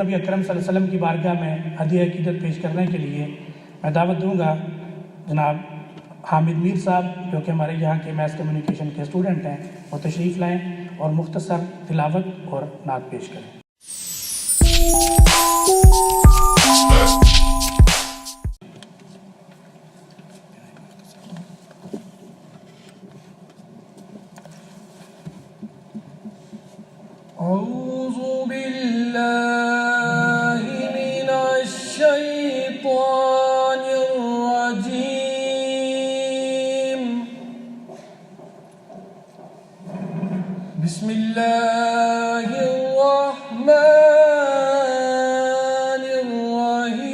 نبی اکرم صلی اللہ علیہ وسلم کی بارگاہ میں ہدیہ عقیدت پیش کرنے کے لیے میں دعوت دوں گا جناب حامد میر صاحب، جو کہ ہمارے یہاں کے میس کمیونیکیشن کے اسٹوڈنٹ ہیں، وہ تشریف لائیں اور مختصر تلاوت اور نعت پیش کریں۔ اعوذ باللہ من الشیطان الرجیم، بسم اللہ الرحمن الرحیم،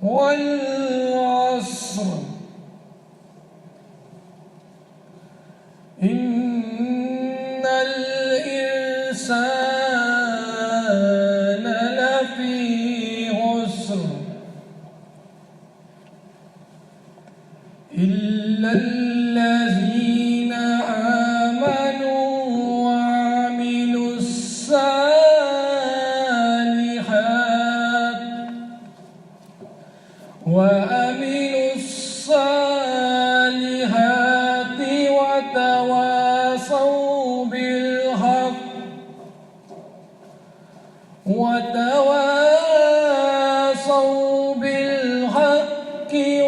والعصر ان الانسان لفی خسر الا الذین آمنوا وعملوا الصالحات وتواصوا بالحق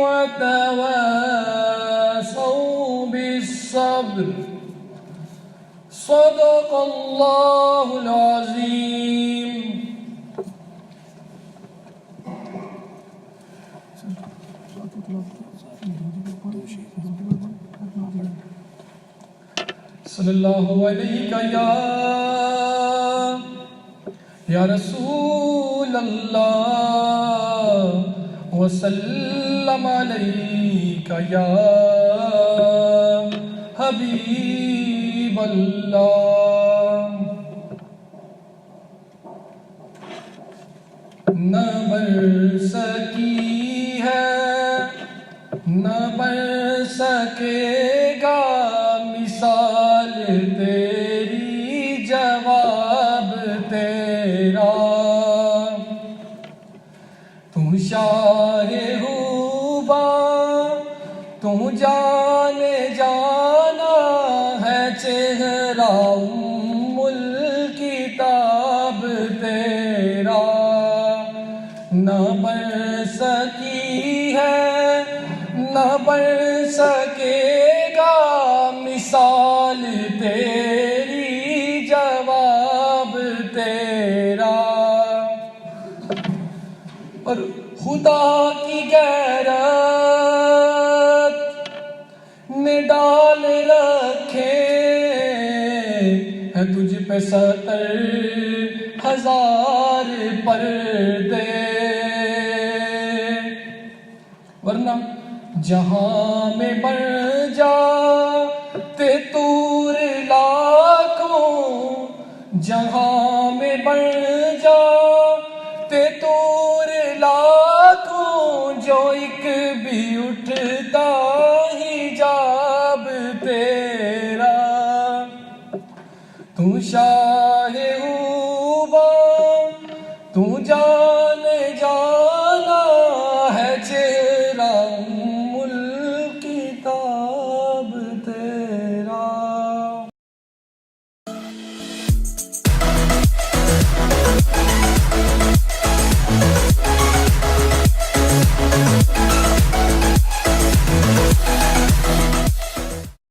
وتواصوا بالصبر، صدق اللہ العظیم۔ صلی اللہ علیہ یا رسول اللہ، وسلم علیک یا حبیب اللہ۔ نہ برسکی ہے نہ بر سکے گا مثال تیری، جواب تیرا، تو شاہ ہوبا، تو جانے جانا ہے چہرہ ام الکتاب تیرا، نہ بر سکی ہے نہ بر سکے گا مثال تیری، جواب تیرا، اور خدا کی غیرت نے ڈال رکھے ہیں تجھ پہ 70,000 پردے، ورنہ جہاں میں بڑھ جاتے طور لاکھوں، جہاں میں بڑھ جاتے طور لاکھوں، جو ایک بھی اٹھتا حجاب تیرا، تو شاہ